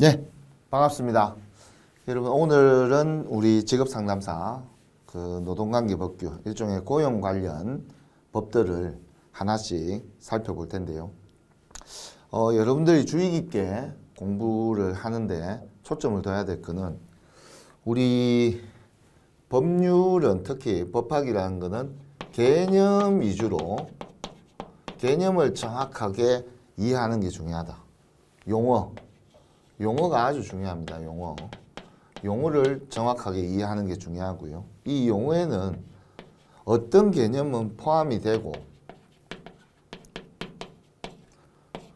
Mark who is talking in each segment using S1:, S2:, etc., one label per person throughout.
S1: 네, 반갑습니다. 여러분, 오늘은 우리 직업상담사 노동관계법규 일종의 고용 관련 법들을 하나씩 살펴볼 텐데요. 여러분들이 주의 깊게 공부를 하는데 초점을 둬야 될 거는 우리 법률은 특히 법학이라는 거는 개념 위주로 개념을 정확하게 이해하는 게 중요하다. 용어가 아주 중요합니다. 용어를 정확하게 이해하는 게 중요하고요. 이 용어에는 어떤 개념은 포함이 되고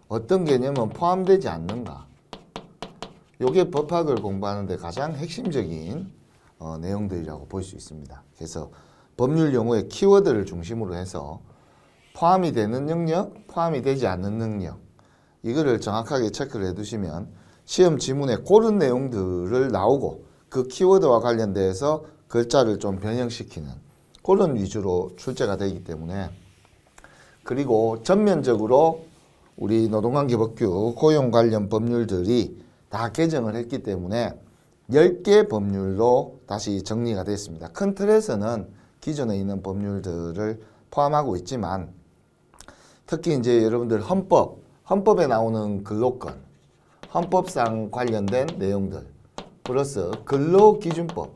S1: 어떤 개념은 포함되지 않는가. 이게 법학을 공부하는데 가장 핵심적인 내용들이라고 볼 수 있습니다. 그래서 법률 용어의 키워드를 중심으로 해서 포함이 되는 능력, 포함이 되지 않는 능력, 이거를 정확하게 체크를 해두시면 시험 지문에 고른 내용들을 나오고 그 키워드와 관련돼서 글자를 좀 변형시키는 그런 위주로 출제가 되기 때문에, 그리고 전면적으로 우리 노동관계법규 고용 관련 법률들이 다 개정을 했기 때문에 10개 법률로 다시 정리가 됐습니다. 큰 틀에서는 기존에 있는 법률들을 포함하고 있지만 특히 이제 여러분들 헌법에 나오는 근로권, 헌법상 관련된 내용들 플러스 근로기준법,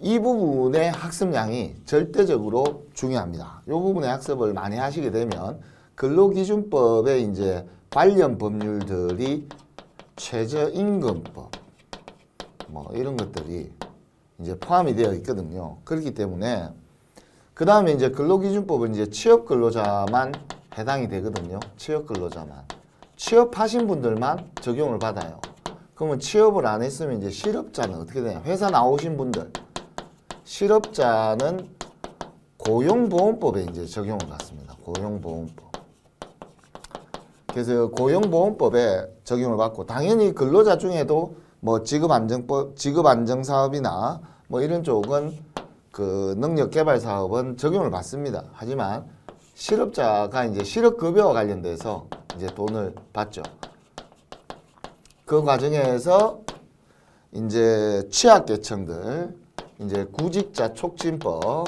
S1: 이 부분의 학습량이 절대적으로 중요합니다. 이 부분의 학습을 많이 하시게 되면 근로기준법에 이제 관련 법률들이 최저임금법 이런 것들이 이제 포함이 되어 있거든요. 그렇기 때문에 그 다음에 이제 근로기준법은 이제 취업근로자만 해당이 되거든요. 취업근로자만. 취업하신 분들만 적용을 받아요. 그러면 취업을 안 했으면 이제 실업자는 어떻게 되냐. 회사 나오신 분들. 실업자는 고용보험법에 이제 적용을 받습니다. 고용보험법. 그래서 고용보험법에 적용을 받고, 당연히 근로자 중에도 뭐 직업안정법, 직업안정사업이나 뭐 이런 쪽은 그 능력개발사업은 적용을 받습니다. 하지만 실업자가 이제 실업급여와 관련돼서 이제 돈을 받죠. 그 과정에서 이제 취약계층들, 이제 구직자 촉진법,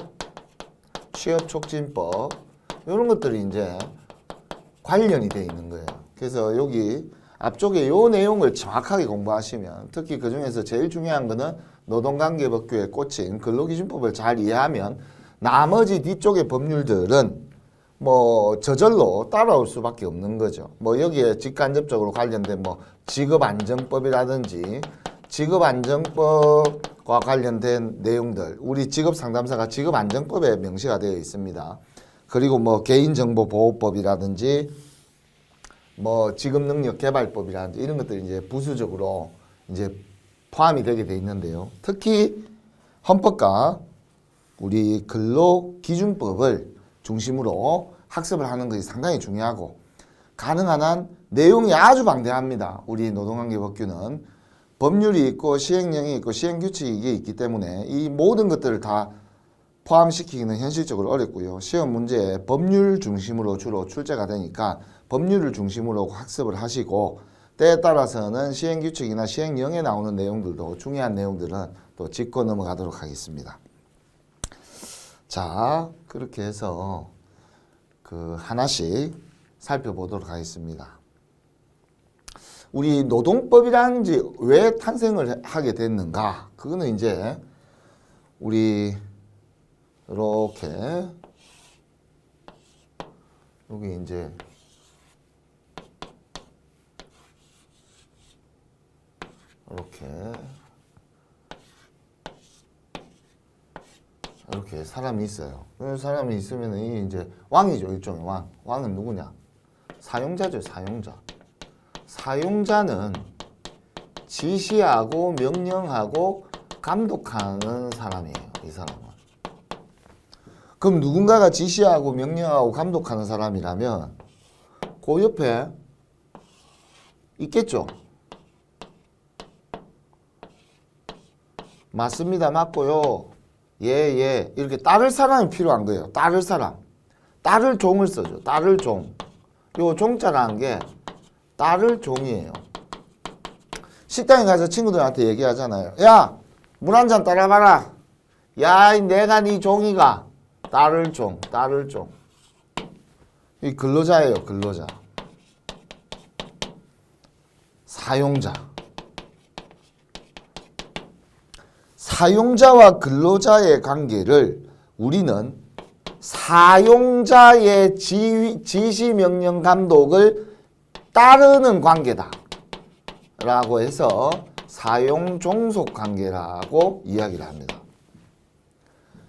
S1: 취업 촉진법, 이런 것들이 이제 관련이 되어 있는 거예요. 그래서 여기 앞쪽에 요 내용을 정확하게 공부하시면, 특히 그 중에서 제일 중요한 거는 노동관계법규에 꽂힌 근로기준법을 잘 이해하면 나머지 뒤쪽의 법률들은 뭐 저절로 따라올 수밖에 없는 거죠. 뭐 여기에 직간접적으로 관련된 뭐 직업안정법이라든지 직업안정법과 관련된 내용들, 우리 직업상담사가 직업안정법에 명시가 되어 있습니다. 그리고 뭐 개인정보보호법이라든지 뭐 직업능력개발법이라든지 이런 것들이 이제 부수적으로 이제 포함이 되게 돼 있는데요. 특히 헌법과 우리 근로기준법을 중심으로 학습을 하는 것이 상당히 중요하고, 가능한 한 내용이 아주 방대합니다. 우리 노동관계법규는 법률이 있고 시행령이 있고 시행규칙이 있기 때문에 이 모든 것들을 다 포함시키기는 현실적으로 어렵고요. 시험 문제에 법률 중심으로 주로 출제가 되니까 법률을 중심으로 학습을 하시고, 때에 따라서는 시행규칙이나 시행령에 나오는 내용들도 중요한 내용들은 또 짚고 넘어가도록 하겠습니다. 자, 그렇게 해서 하나씩 살펴보도록 하겠습니다. 우리 노동법이라는 게 왜 탄생을 하게 됐는가? 그거는 이제 우리 이렇게 여기 이제 이렇게 사람이 있어요. 그 사람이 있으면 이 이제 왕이죠. 일종의 왕. 왕은 누구냐? 사용자죠. 사용자는 지시하고 명령하고 감독하는 사람이에요. 이 사람은. 그럼 누군가가 지시하고 명령하고 감독하는 사람이라면 그 옆에 있겠죠. 맞습니다. 맞고요. 예. 이렇게 따를 사람이 필요한 거예요. 따를 사람. 따를 종을 써죠. 따를 종. 요 종자라는 게 따를 종이에요. 식당에 가서 친구들한테 얘기하잖아요. 야, 물 한 잔 따라봐라. 야, 내가 네 종이가. 따를 종, 따를 종. 이 근로자예요, 근로자. 사용자. 사용자와 근로자의 관계를 우리는 사용자의 지시명령 감독을 따르는 관계다 라고 해서 사용종속 관계라고 이야기를 합니다.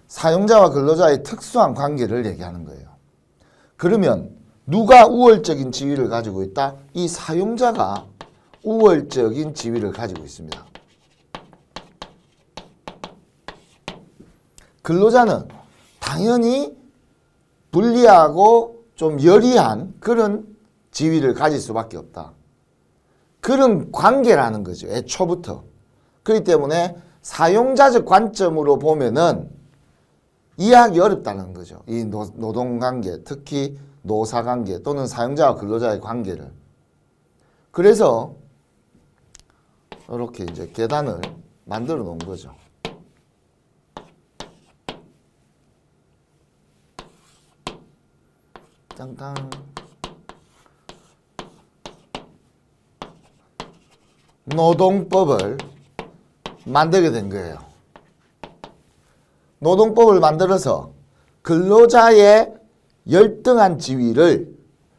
S1: 사용자와 근로자의 특수한 관계를 얘기하는 거예요. 그러면 누가 우월적인 지위를 가지고 있다? 이 사용자가 우월적인 지위를 가지고 있습니다. 근로자는 당연히 불리하고 좀 여리한 그런 지위를 가질 수밖에 없다. 그런 관계라는 거죠. 애초부터. 그렇기 때문에 사용자적 관점으로 보면은 이해하기 어렵다는 거죠. 이 노동관계, 특히 노사관계 또는 사용자와 근로자의 관계를. 그래서 이렇게 이제 계단을 만들어 놓은 거죠. 짱짱. 노동법을 만들게 된 거예요. 노동법을 만들어서 근로자의 열등한 지위를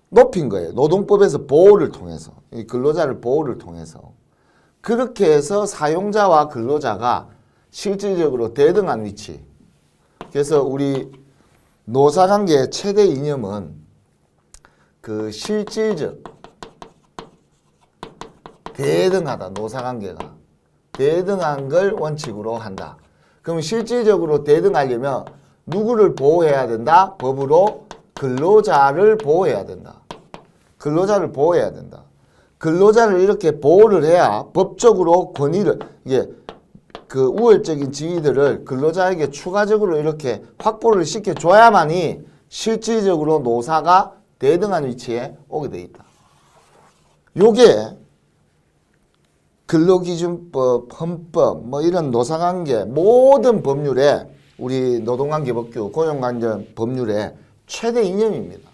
S1: 높인 거예요. 노동법에서 보호를 통해서, 이 근로자를 보호를 통해서. 그렇게 해서 사용자와 근로자가 실질적으로 대등한 위치. 그래서 우리 노사관계의 최대 이념은 그 실질적 대등하다. 노사관계가 대등한 걸 원칙으로 한다. 그럼 실질적으로 대등하려면 누구를 보호해야 된다? 법으로 근로자를 보호해야 된다. 근로자를 보호해야 된다. 근로자를 이렇게 보호를 해야 법적으로 권위를, 이게 그 우월적인 지위들을 근로자에게 추가적으로 이렇게 확보를 시켜줘야만이 실질적으로 노사가 대등한 위치에 오게 돼 있다. 요게 근로기준법, 헌법, 뭐 이런 노사관계 모든 법률에, 우리 노동관계법규, 고용관련 법률의 최대 이념입니다.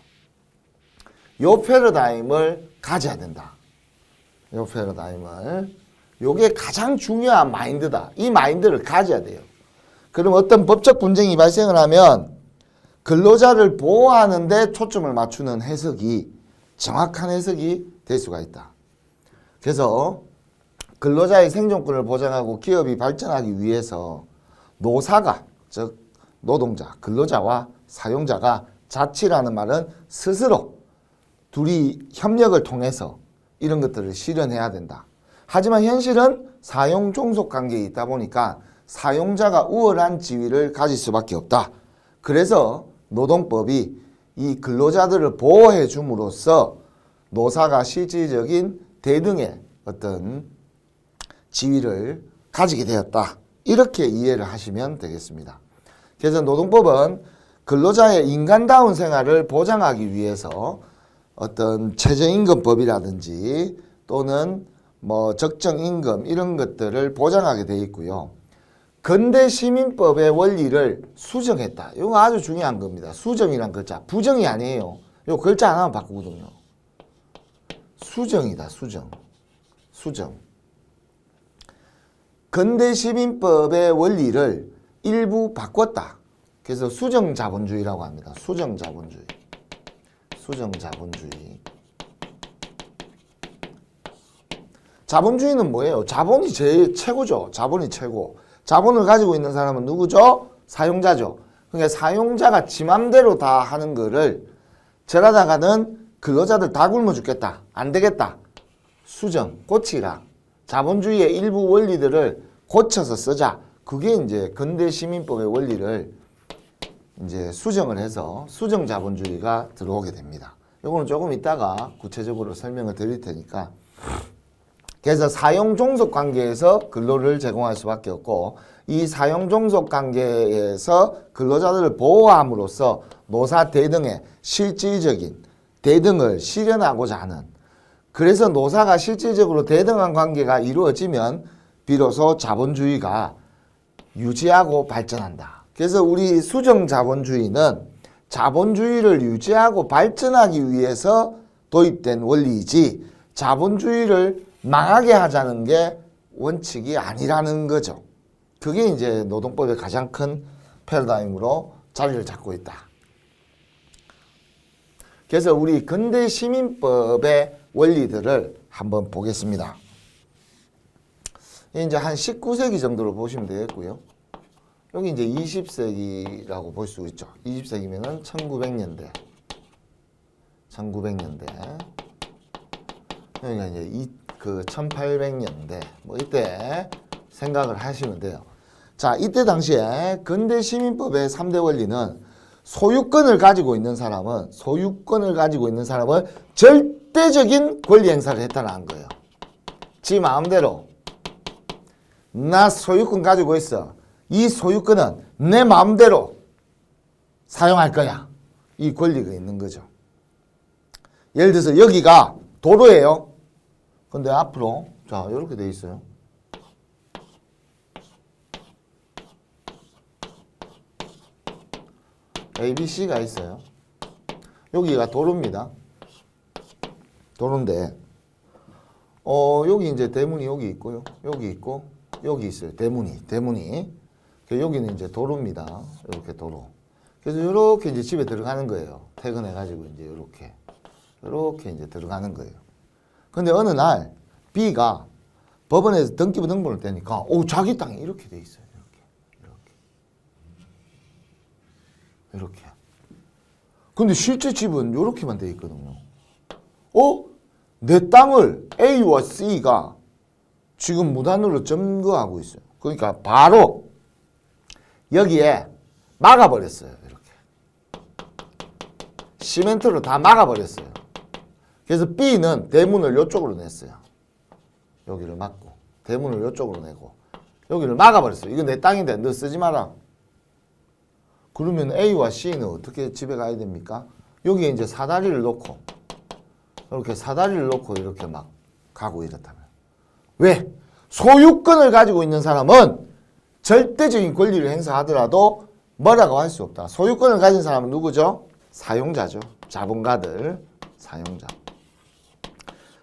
S1: 요 패러다임을 가져야 된다. 요 패러다임을. 요게 가장 중요한 마인드다. 이 마인드를 가져야 돼요. 그럼 어떤 법적 분쟁이 발생을 하면 근로자를 보호하는 데 초점을 맞추는 해석이 정확한 해석이 될 수가 있다. 그래서 근로자의 생존권을 보장하고 기업이 발전하기 위해서 노사가, 즉 노동자, 근로자와 사용자가 자치라는 말은 스스로 둘이 협력을 통해서 이런 것들을 실현해야 된다. 하지만 현실은 사용 종속 관계에 있다 보니까 사용자가 우월한 지위를 가질 수밖에 없다. 그래서 노동법이 이 근로자들을 보호해 줌으로써 노사가 실질적인 대등의 어떤 지위를 가지게 되었다. 이렇게 이해를 하시면 되겠습니다. 그래서 노동법은 근로자의 인간다운 생활을 보장하기 위해서 어떤 최저임금법이라든지 또는 뭐 적정임금 이런 것들을 보장하게 되어 있고요. 근대시민법의 원리를 수정했다. 이거 아주 중요한 겁니다. 수정이란 글자. 부정이 아니에요. 이 글자 하나만 바꾸거든요. 수정이다. 수정. 수정. 근대시민법의 원리를 일부 바꿨다. 그래서 수정자본주의라고 합니다. 수정자본주의. 수정자본주의. 자본주의는 뭐예요? 자본이 제일 최고죠. 자본이 최고. 자본을 가지고 있는 사람은 누구죠? 사용자죠. 그러니까 사용자가 지 맘대로 다 하는 거를 저러다가는 근로자들 다 굶어 죽겠다. 안 되겠다. 수정, 고치라. 자본주의의 일부 원리들을 고쳐서 쓰자. 그게 이제 근대시민법의 원리를 이제 수정을 해서 수정 자본주의가 들어오게 됩니다. 이거는 조금 이따가 구체적으로 설명을 드릴 테니까. 그래서 사용 종속 관계에서 근로를 제공할 수밖에 없고, 이 사용 종속 관계에서 근로자들을 보호함으로써 노사 대등의 실질적인 대등을 실현하고자 하는 그래서 노사가 실질적으로 대등한 관계가 이루어지면 비로소 자본주의가 유지하고 발전한다. 그래서 우리 수정자본주의는 자본주의를 유지하고 발전하기 위해서 도입된 원리이지 자본주의를 망하게 하자는 게 원칙이 아니라는 거죠. 그게 이제 노동법의 가장 큰 패러다임으로 자리를 잡고 있다. 그래서 우리 근대 시민법의 원리들을 한번 보겠습니다. 이제 한 19세기 정도로 보시면 되겠고요. 여기 이제 20세기라고 볼 수 있죠. 20세기면은 1900년대. 1900년대. 여기가 이제 1800년대. 뭐 이때 생각을 하시면 돼요. 자, 이때 당시에 근대 시민법의 3대 원리는 소유권을 가지고 있는 사람은 절대적인 권리 행사를 했다는 거예요. 지 마음대로 나 소유권 가지고 있어. 이 소유권은 내 마음대로 사용할 거야. 이 권리가 있는 거죠. 예를 들어서 여기가 도로예요. 근데 앞으로 자 이렇게 돼 있어요. ABC가 있어요. 여기가 도로입니다. 도로인데 여기 이제 대문이 여기 있고요. 여기 있고 여기 있어요. 대문이. 여기는 이제 도로입니다. 이렇게 도로. 그래서 이렇게 이제 집에 들어가는 거예요. 퇴근해가지고 이제 이렇게 이제 들어가는 거예요. 근데 어느 날 B가 법원에서 등기부 등본을 떼니까 자기 땅이 이렇게 돼 있어요. 이렇게. 근데 실제 집은 이렇게만 돼 있거든요. 내 땅을 A와 C가 지금 무단으로 점거하고 있어요. 그러니까 바로 여기에 막아버렸어요. 이렇게. 시멘트로 다 막아버렸어요. 그래서 B는 대문을 이쪽으로 냈어요. 여기를 막고. 대문을 이쪽으로 내고. 여기를 막아버렸어요. 이거 내 땅인데 너 쓰지 마라. 그러면 A와 C는 어떻게 집에 가야 됩니까? 여기에 이제 사다리를 놓고 이렇게 막 가고 이렇다면. 왜? 소유권을 가지고 있는 사람은 절대적인 권리를 행사하더라도 뭐라고 할 수 없다. 소유권을 가진 사람은 누구죠? 사용자죠. 자본가들, 사용자.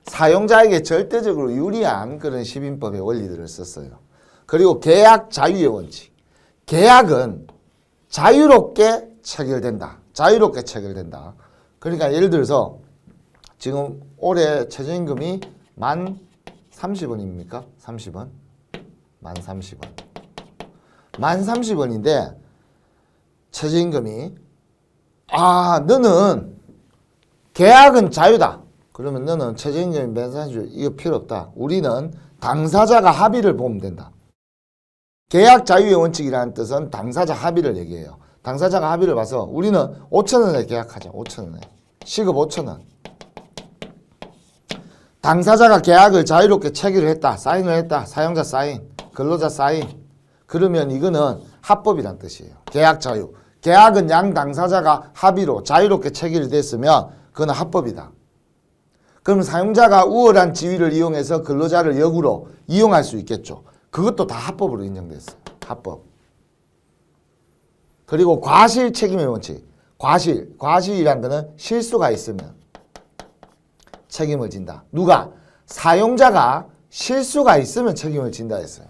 S1: 사용자에게 절대적으로 유리한 그런 시민법의 원리들을 썼어요. 그리고 계약 자유의 원칙. 계약은 자유롭게 체결된다. 그러니까 예를 들어서 지금 올해 최저임금이 1030원입니까? 30원? 1030원. 1030원인데 최저임금이 너는 계약은 자유다. 그러면 너는 최저임금이 1030원 이거 필요 없다. 우리는 당사자가 합의를 보면 된다. 계약 자유의 원칙이라는 뜻은 당사자 합의를 얘기해요. 당사자가 합의를 봐서 우리는 5,000원에 계약하자. 5,000원에. 시급 5,000원. 당사자가 계약을 자유롭게 체결을 했다. 사인을 했다. 사용자 사인, 근로자 사인. 그러면 이거는 합법이란 뜻이에요. 계약 자유. 계약은 양 당사자가 합의로 자유롭게 체결이 됐으면 그건 합법이다. 그럼 사용자가 우월한 지위를 이용해서 근로자를 역으로 이용할 수 있겠죠. 그것도 다 합법으로 인정됐어요. 합법. 그리고 과실 책임의 원칙. 과실이란 거는 실수가 있으면 책임을 진다. 누가? 사용자가 실수가 있으면 책임을 진다 했어요.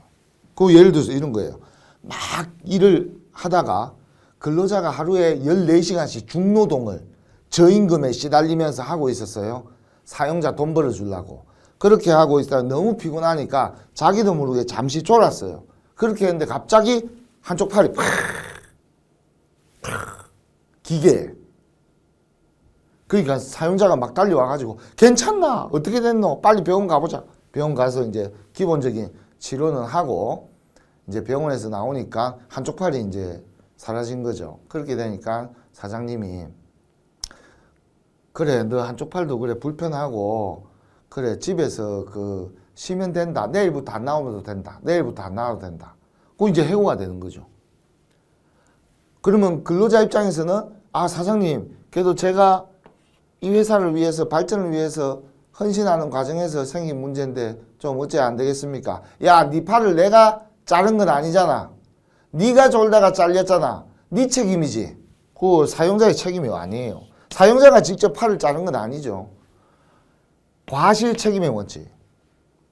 S1: 그 예를 들어서 이런 거예요. 막 일을 하다가 근로자가 하루에 14시간씩 중노동을 저임금에 시달리면서 하고 있었어요. 사용자 돈 벌어주려고. 그렇게 하고 있다가 너무 피곤하니까 자기도 모르게 잠시 졸았어요. 그렇게 했는데 갑자기 한쪽 팔이 기계에. 그러니까 사용자가 막 달려와가지고 괜찮나? 어떻게 됐노? 빨리 병원 가보자. 병원 가서 이제 기본적인 치료는 하고 이제 병원에서 나오니까 한쪽 팔이 이제 사라진 거죠. 그렇게 되니까 사장님이 그래 너 한쪽 팔도 그래 불편하고 그래 집에서 쉬면 된다. 내일부터 안 나오면 된다. 내일부터 안 나와도 된다. 그 이제 해고가 되는 거죠. 그러면 근로자 입장에서는 사장님 그래도 제가 이 회사를 위해서 발전을 위해서 헌신하는 과정에서 생긴 문제인데 좀 어째 안 되겠습니까? 야, 네 팔을 내가 자른 건 아니잖아. 네가 졸다가 잘렸잖아. 네 책임이지. 그 사용자의 책임이 아니에요. 사용자가 직접 팔을 자른 건 아니죠. 과실 책임의 원칙.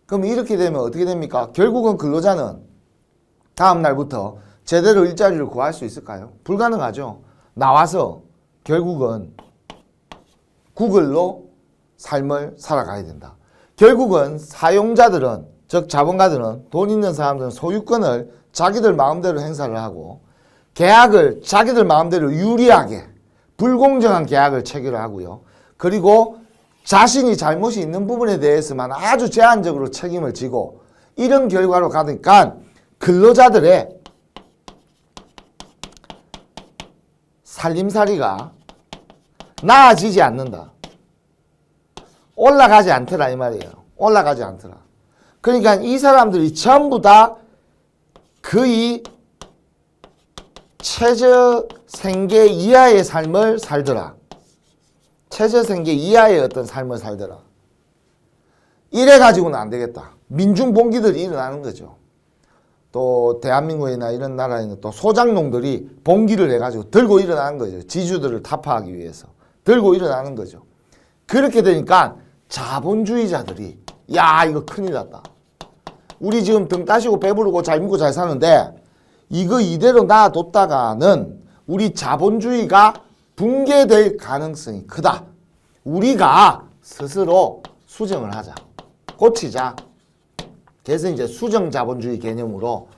S1: 그럼 이렇게 되면 어떻게 됩니까? 결국은 근로자는 다음 날부터 제대로 일자리를 구할 수 있을까요? 불가능하죠. 나와서 결국은 구글로 삶을 살아가야 된다. 결국은 사용자들은, 즉 자본가들은, 돈 있는 사람들은 소유권을 자기들 마음대로 행사를 하고 계약을 자기들 마음대로 유리하게 불공정한 계약을 체결을 하고요. 그리고 자신이 잘못이 있는 부분에 대해서만 아주 제한적으로 책임을 지고 이런 결과로 가니까 근로자들의 살림살이가 나아지지 않는다. 올라가지 않더라 이 말이에요. 올라가지 않더라. 그러니까 이 사람들이 전부 다 거의 최저 생계 이하의 삶을 살더라. 최저 생계 이하의 어떤 삶을 살더라. 이래가지고는 안 되겠다. 민중봉기들이 일어나는 거죠. 또 대한민국이나 이런 나라에는 또 소장농들이 봉기를 해가지고 들고 일어나는 거죠. 지주들을 타파하기 위해서 들고 일어나는 거죠. 그렇게 되니까 자본주의자들이 야 이거 큰일 났다. 우리 지금 등 따시고 배부르고 잘 먹고 잘 사는데 이거 이대로 놔뒀다가는 우리 자본주의가 붕괴될 가능성이 크다. 우리가 스스로 수정을 하자. 고치자. 그래서 이제 수정 자본주의 개념으로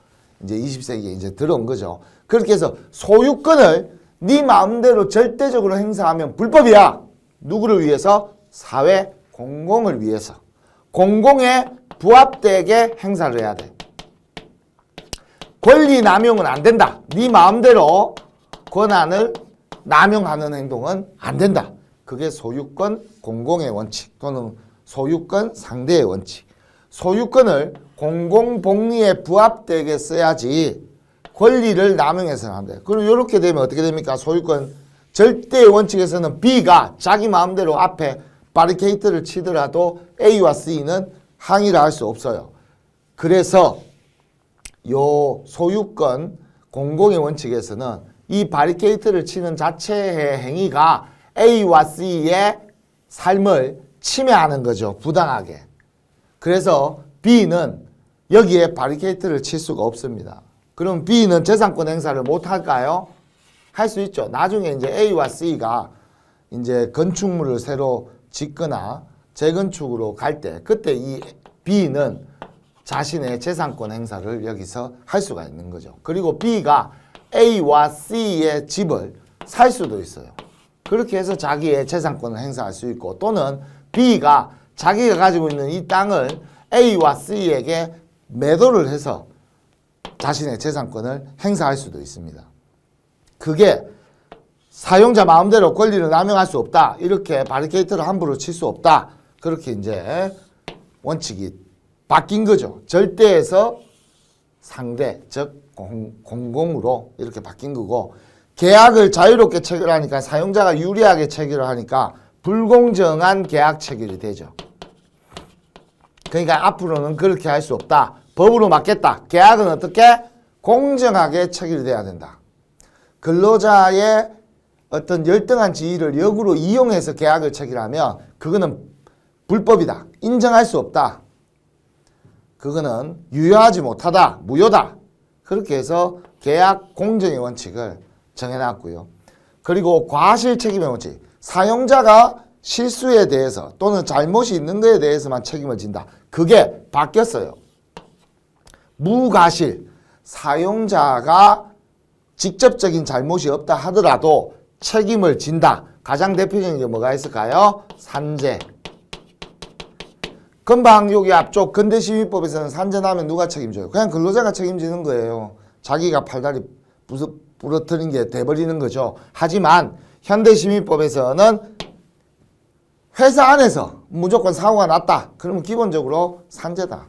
S1: 이제 20세기에 이제 들어온 거죠. 그렇게 해서 소유권을 네 마음대로 절대적으로 행사하면 불법이야. 누구를 위해서? 사회 공공을 위해서. 공공에 부합되게 행사를 해야 돼. 권리 남용은 안 된다. 네 마음대로 권한을 남용하는 행동은 안 된다. 그게 소유권 공공의 원칙 또는 소유권 상대의 원칙. 소유권을 공공복리에 부합되게 써야지 권리를 남용해서는 안 돼. 그리고 이렇게 되면 어떻게 됩니까? 소유권 절대의 원칙에서는 B가 자기 마음대로 앞에 바리케이트를 치더라도 A와 C는 항의를 할 수 없어요. 그래서 요 소유권 공공의 원칙에서는 이 바리케이트를 치는 자체의 행위가 A와 C의 삶을 침해하는 거죠. 부당하게. 그래서 B는 여기에 바리케이트를 칠 수가 없습니다. 그럼 B는 재산권 행사를 못 할까요? 할 수 있죠. 나중에 이제 A와 C가 이제 건축물을 새로 짓거나 재건축으로 갈 때 그때 이 B는 자신의 재산권 행사를 여기서 할 수가 있는 거죠. 그리고 B가 A와 C의 집을 살 수도 있어요. 그렇게 해서 자기의 재산권을 행사할 수 있고 또는 B가 자기가 가지고 있는 이 땅을 A와 C에게 매도를 해서 자신의 재산권을 행사할 수도 있습니다. 그게 사용자 마음대로 권리를 남용할 수 없다. 이렇게 바리케이트를 함부로 칠 수 없다. 그렇게 이제 원칙이 바뀐 거죠. 절대에서 상대, 즉 공공으로 이렇게 바뀐 거고 계약을 자유롭게 체결하니까 사용자가 유리하게 체결을 하니까 불공정한 계약 체결이 되죠. 그러니까 앞으로는 그렇게 할 수 없다. 법으로 막겠다. 계약은 어떻게? 공정하게 체결이 돼야 된다. 근로자의 어떤 열등한 지위를 역으로 이용해서 계약을 체결하면 그거는 불법이다. 인정할 수 없다. 그거는 유효하지 못하다. 무효다. 그렇게 해서 계약 공정의 원칙을 정해놨고요. 그리고 과실 책임의 원칙. 사용자가 실수에 대해서 또는 잘못이 있는 것에 대해서만 책임을 진다. 그게 바뀌었어요. 무과실. 사용자가 직접적인 잘못이 없다 하더라도 책임을 진다. 가장 대표적인 게 뭐가 있을까요? 산재. 금방 여기 앞쪽 근대시민법에서는 산재나면 누가 책임져요? 그냥 근로자가 책임지는 거예요. 자기가 팔다리 부러뜨린 게 돼버리는 거죠. 하지만 현대시민법에서는 회사 안에서 무조건 사고가 났다. 그러면 기본적으로 산재다.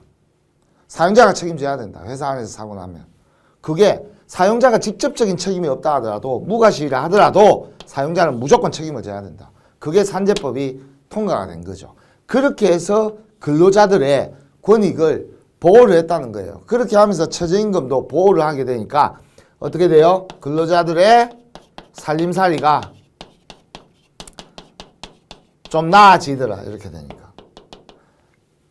S1: 사용자가 책임져야 된다. 회사 안에서 사고 나면. 그게 사용자가 직접적인 책임이 없다 하더라도 무과실이라 하더라도 사용자는 무조건 책임을 져야 된다. 그게 산재법이 통과가 된 거죠. 그렇게 해서 근로자들의 권익을 보호를 했다는 거예요. 그렇게 하면서 최저임금도 보호를 하게 되니까 어떻게 돼요? 근로자들의 살림살이가 좀 나아지더라. 이렇게 되니까.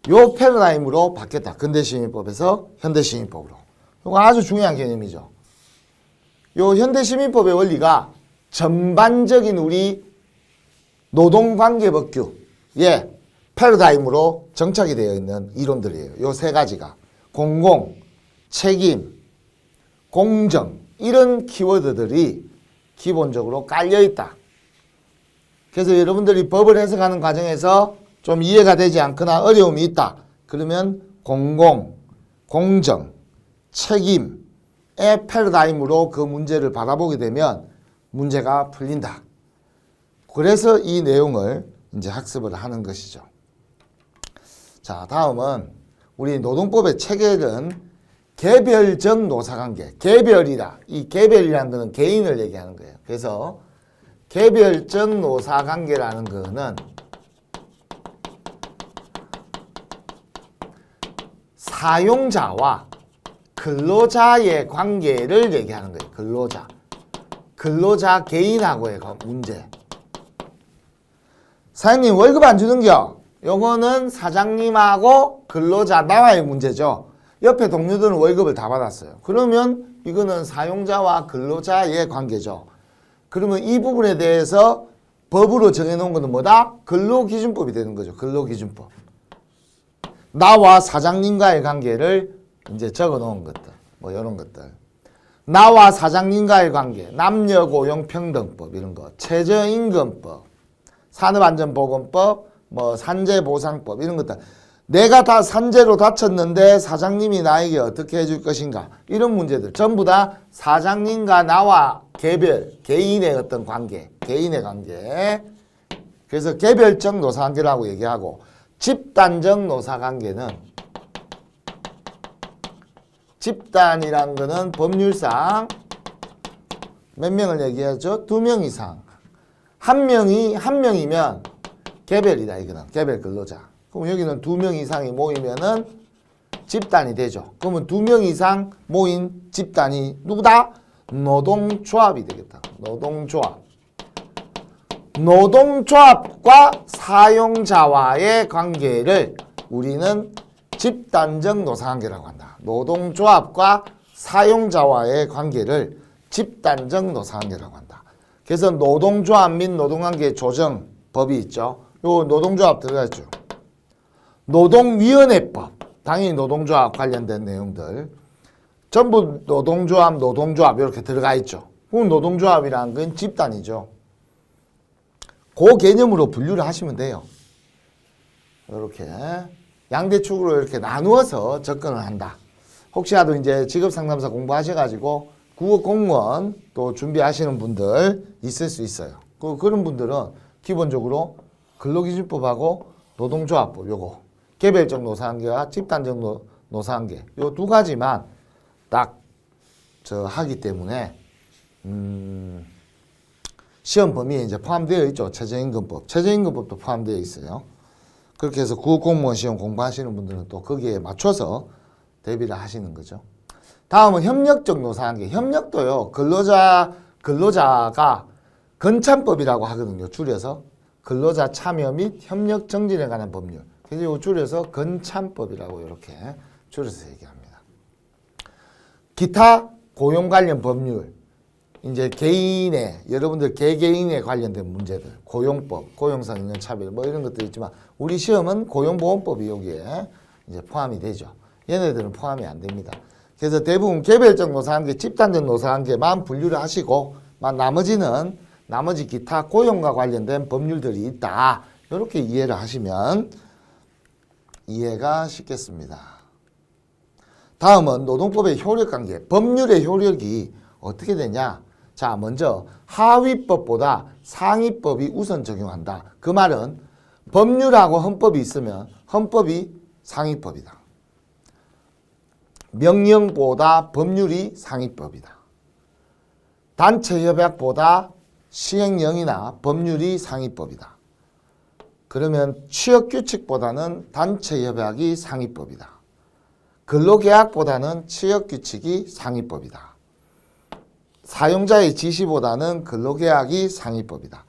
S1: 요 패러다임으로 바뀌었다. 근대시민법에서 현대시민법으로. 이거 아주 중요한 개념이죠. 요 현대시민법의 원리가 전반적인 우리 노동관계법규의 패러다임으로 정착이 되어 있는 이론들이에요. 요 세 가지가. 공공, 책임, 공정 이런 키워드들이 기본적으로 깔려있다. 그래서 여러분들이 법을 해석하는 과정에서 좀 이해가 되지 않거나 어려움이 있다. 그러면 공공, 공정, 책임의 패러다임으로 그 문제를 바라보게 되면 문제가 풀린다. 그래서 이 내용을 이제 학습을 하는 것이죠. 자, 다음은 우리 노동법의 체계는 개별적 노사관계, 개별이라. 이 개별이라는 것은 개인을 얘기하는 거예요. 그래서 개별적 노사관계라는 것은 사용자와 근로자의 관계를 얘기하는 거예요. 근로자 개인하고의 문제. 사장님 월급 안 주는겨? 요거는 사장님하고 근로자 나와의 문제죠. 옆에 동료들은 월급을 다 받았어요. 그러면 이거는 사용자와 근로자의 관계죠. 그러면 이 부분에 대해서 법으로 정해놓은 것은 뭐다? 근로기준법이 되는 거죠. 근로기준법. 나와 사장님과의 관계를 이제 적어놓은 것들. 뭐 이런 것들. 나와 사장님과의 관계. 남녀고용평등법 이런 거. 최저임금법. 산업안전보건법. 뭐 산재보상법 이런 것들. 내가 다 산재로 다쳤는데 사장님이 나에게 어떻게 해줄 것인가 이런 문제들 전부 다 사장님과 나와 개인의 어떤 관계, 개인의 관계. 그래서 개별적 노사관계라고 얘기하고 집단적 노사관계는 집단이란 거는 법률상 몇 명을 얘기하죠? 2명 이상. 한 명이면 개별이다 이거는 개별 근로자. 그럼 여기는 2명 이상이 모이면은 집단이 되죠. 그러면 2명 이상 모인 집단이 누구다? 노동조합이 되겠다. 노동조합과 사용자와의 관계를 우리는 집단적 노사관계라고 한다. 노동조합과 사용자와의 관계를 집단적 노사관계라고 한다. 그래서 노동조합 및 노동관계 조정법이 있죠. 요 노동조합 들어가죠. 노동위원회법, 당연히 노동조합 관련된 내용들 전부 노동조합 이렇게 들어가 있죠. 그럼 노동조합이라는 건 집단이죠. 그 개념으로 분류를 하시면 돼요. 이렇게 양대축으로 이렇게 나누어서 접근을 한다. 혹시라도 이제 직업상담사 공부하셔가지고 국어공무원 또 준비하시는 분들 있을 수 있어요. 그런 분들은 기본적으로 근로기준법하고 노동조합법 요거 개별적 노사관계와 집단적 노사관계 요 두 가지만 딱 하기 때문에 시험 범위에 이제 포함되어 있죠. 최저임금법도 포함되어 있어요. 그렇게 해서 국어공무원 시험 공부하시는 분들은 또 거기에 맞춰서 대비를 하시는 거죠. 다음은 협력적 노사관계. 협력도요. 근로자가 건참법이라고 하거든요. 줄여서 근로자 참여 및 협력 정진에 관한 법률. 그래서 줄여서 건참법이라고 이렇게 줄여서 얘기합니다. 기타 고용 관련 법률. 이제 여러분들 개개인에 관련된 문제들. 고용법, 고용상 인연차별 뭐 이런 것도 있지만 우리 시험은 고용보험법이 여기에 이제 포함이 되죠. 얘네들은 포함이 안 됩니다. 그래서 대부분 개별적 노사관계, 집단적 노사관계만 분류를 하시고 나머지 기타 고용과 관련된 법률들이 있다. 이렇게 이해를 하시면 이해가 쉽겠습니다. 다음은 노동법의 효력관계. 법률의 효력이 어떻게 되냐? 자, 먼저 하위법보다 상위법이 우선 적용한다. 그 말은 법률하고 헌법이 있으면 헌법이 상위법이다. 명령보다 법률이 상위법이다. 단체협약보다 시행령이나 법률이 상위법이다. 그러면 취업규칙보다는 단체협약이 상위법이다. 근로계약보다는 취업규칙이 상위법이다. 사용자의 지시보다는 근로계약이 상위법이다.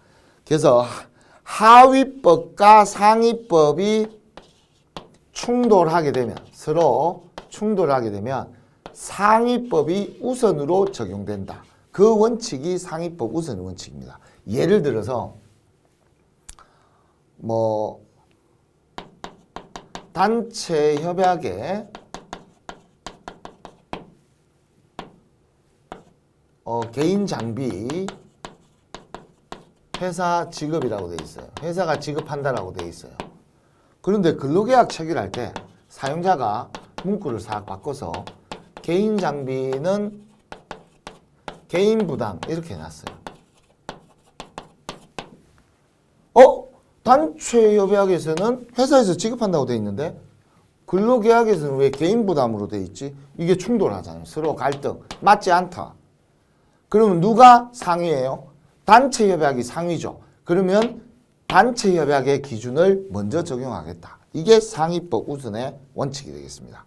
S1: 그래서 하위법과 상위법이 충돌하게 되면, 서로 충돌하게 되면 상위법이 우선으로 적용된다. 그 원칙이 상위법 우선 원칙입니다. 예를 들어서 뭐 단체 협약에 개인 장비 회사 지급이라고 돼 있어요. 회사가 지급한다라고 돼 있어요. 그런데 근로계약 체결할 때 사용자가 문구를 싹 바꿔서 개인 장비는 개인 부담 이렇게 해놨어요. 단체 협약에서는 회사에서 지급한다고 돼 있는데 근로계약에서는 왜 개인 부담으로 돼 있지? 이게 충돌하잖아요. 서로 갈등, 맞지 않다. 그러면 누가 상위예요? 단체 협약이 상위죠. 그러면 단체 협약의 기준을 먼저 적용하겠다. 이게 상위법 우선의 원칙이 되겠습니다.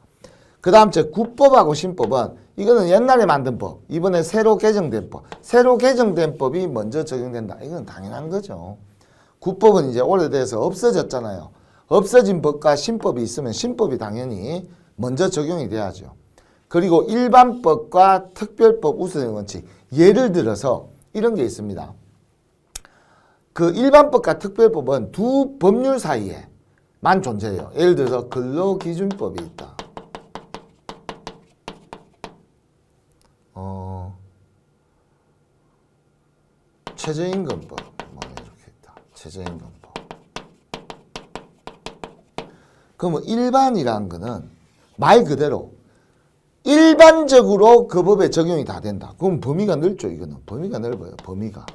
S1: 그 다음 제 구법하고 신법은 이거는 옛날에 만든 법, 이번에 새로 개정된 법. 새로 개정된 법이 먼저 적용된다. 이건 당연한 거죠. 구법은 이제 오래돼서 없어졌잖아요. 없어진 법과 신법이 있으면 신법이 당연히 먼저 적용이 돼야죠. 그리고 일반법과 특별법 우선의 원칙. 예를 들어서 이런 게 있습니다. 그 일반법과 특별법은 두 법률 사이에만 존재해요. 예를 들어서 근로기준법이 있다. 최저임금법 뭐 이렇게 있다. 최저임금법. 그러면 일반이라는 거는 말 그대로 일반적으로 그 법에 적용이 다 된다. 그럼 범위가 넓죠. 이거는 범위가 넓어요. 범위가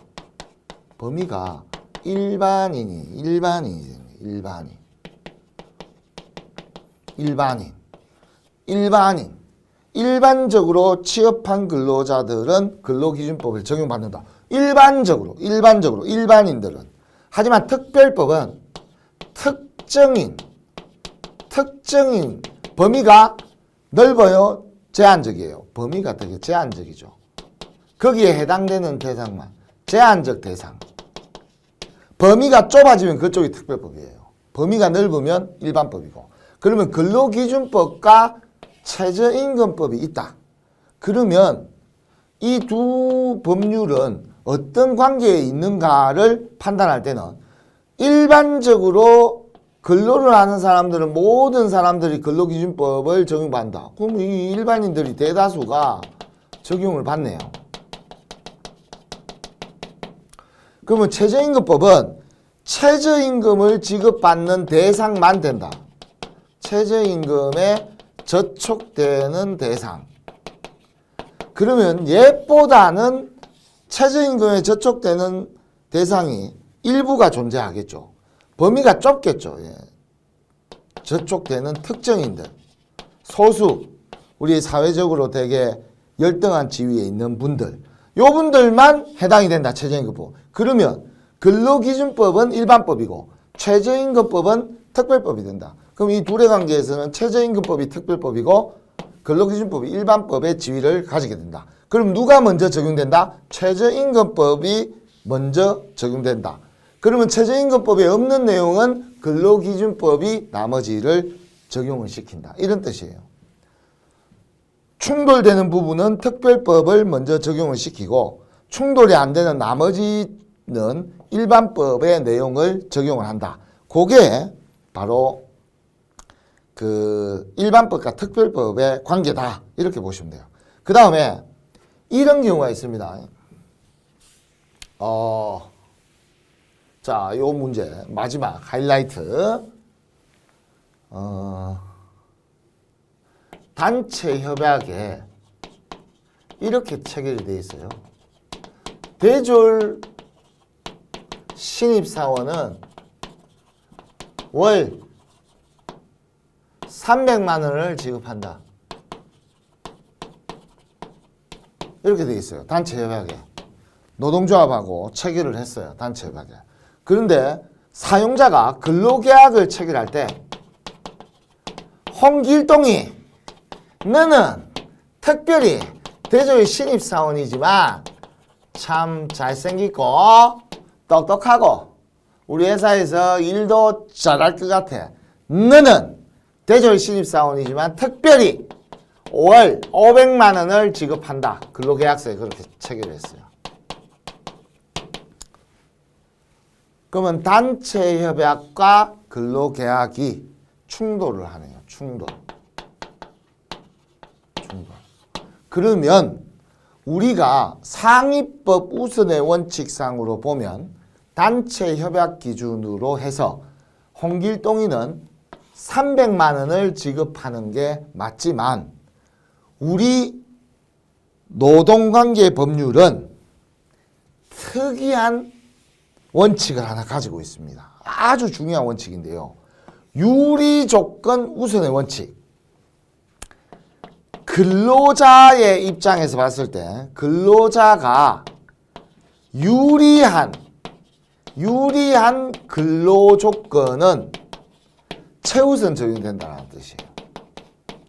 S1: 일반적으로 취업한 근로자들은 근로기준법을 적용받는다. 일반적으로 일반인들은. 하지만 특별법은 특정인 범위가 넓어요. 제한적이에요. 범위가 되게 제한적이죠. 거기에 해당되는 대상만 제한적 대상. 범위가 좁아지면 그쪽이 특별법이에요. 범위가 넓으면 일반법이고. 그러면 근로기준법과 최저임금법이 있다. 그러면 이 두 법률은 어떤 관계에 있는가를 판단할 때는 일반적으로 근로를 하는 사람들은 모든 사람들이 근로기준법을 적용받는다. 그럼 이 일반인들이 대다수가 적용을 받네요. 그러면 최저임금법은 최저임금을 지급받는 대상만 된다. 최저임금에 저촉되는 대상. 그러면 옛보다는 최저임금에 저촉되는 대상이 일부가 존재하겠죠. 범위가 좁겠죠. 예. 저촉되는 특정인들, 소수, 우리 사회적으로 되게 열등한 지위에 있는 분들, 요 분들만 해당이 된다. 최저임금법. 그러면 근로기준법은 일반법이고 최저임금법은 특별법이 된다. 그럼 이 둘의 관계에서는 최저임금법이 특별법이고 근로기준법이 일반법의 지위를 가지게 된다. 그럼 누가 먼저 적용된다? 최저임금법이 먼저 적용된다. 그러면 최저임금법에 없는 내용은 근로기준법이 나머지를 적용을 시킨다. 이런 뜻이에요. 충돌되는 부분은 특별법을 먼저 적용을 시키고 충돌이 안 되는 나머지는 일반법의 내용을 적용을 한다. 그게 바로 그 일반법과 특별법의 관계다. 이렇게 보시면 돼요. 그 다음에 이런 경우가 있습니다. 자, 요 문제 마지막 하이라이트. 단체 협약에 이렇게 체결이 되어 있어요. 대졸 신입사원은 월 300만 원을 지급한다. 이렇게 되어 있어요. 단체 협약에. 노동조합하고 체결을 했어요. 단체 협약에. 그런데 사용자가 근로계약을 체결할 때 홍길동이 너는 특별히 대조의 신입사원이지만 참 잘생기고 똑똑하고 우리 회사에서 일도 잘할 것 같아. 너는 대조의 신입사원이지만 특별히 5월 500만 원을 지급한다. 근로계약서에 그렇게 체결했어요. 그러면 단체협약과 근로계약이 충돌을 하네요. 충돌. 그러면 우리가 상위법 우선의 원칙상으로 보면 단체협약 기준으로 해서 홍길동이는 300만 원을 지급하는 게 맞지만 우리 노동관계 법률은 특이한 원칙을 하나 가지고 있습니다. 아주 중요한 원칙인데요. 유리조건 우선의 원칙. 근로자의 입장에서 봤을 때 근로자가 유리한 근로조건은 최우선 적용된다는 뜻이에요.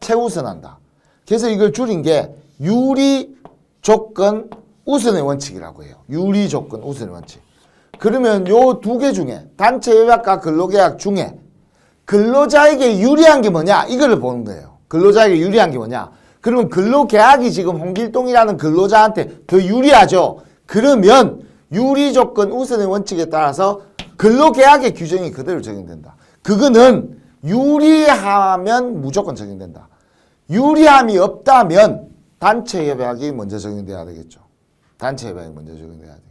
S1: 최우선한다. 그래서 이걸 줄인 게 유리조건 우선의 원칙이라고 해요. 유리조건 우선의 원칙. 그러면 요 두 개 중에 단체협약과 근로계약 중에 근로자에게 유리한 게 뭐냐? 이거를 보는 거예요. 근로자에게 유리한 게 뭐냐? 그러면 근로계약이 지금 홍길동이라는 근로자한테 더 유리하죠? 그러면 유리조건 우선의 원칙에 따라서 근로계약의 규정이 그대로 적용된다. 그거는 유리하면 무조건 적용된다. 유리함이 없다면 단체협약이 먼저 적용돼야 되겠죠. 단체협약이 먼저 적용돼야 되겠죠.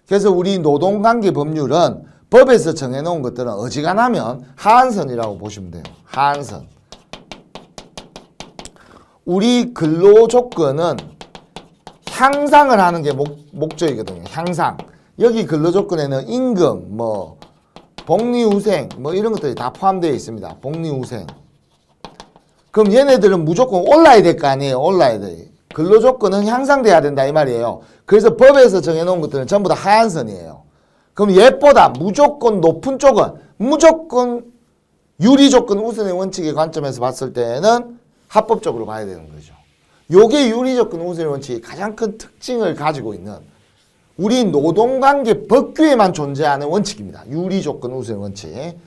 S1: 그래서 우리 노동관계 법률은 법에서 정해놓은 것들은 어지간하면 하한선이라고 보시면 돼요. 하한선. 우리 근로조건은 향상을 하는 게 목적이거든요. 향상. 여기 근로조건에는 임금, 복리후생, 이런 것들이 다 포함되어 있습니다. 복리후생. 그럼 얘네들은 무조건 올라야 될 거 아니에요. 올라야 돼. 근로조건은 향상돼야 된다 이 말이에요. 그래서 법에서 정해놓은 것들은 전부 다 하한선이에요. 그럼 얘보다 무조건 높은 쪽은 무조건 유리조건 우선의 원칙의 관점에서 봤을 때는 합법적으로 봐야 되는 거죠. 요게 유리조건 우선의 원칙의 가장 큰 특징을 가지고 있는 우리 노동관계 법규에만 존재하는 원칙입니다. 유리조건 우선의 원칙.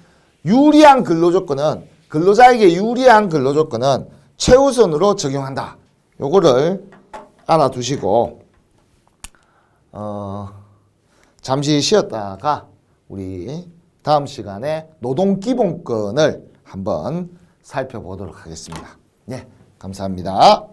S1: 유리한 근로조건은 근로자에게 유리한 근로조건은 최우선으로 적용한다. 요거를 알아두시고 잠시 쉬었다가 우리 다음 시간에 노동기본권을 한번 살펴보도록 하겠습니다. 네, 감사합니다.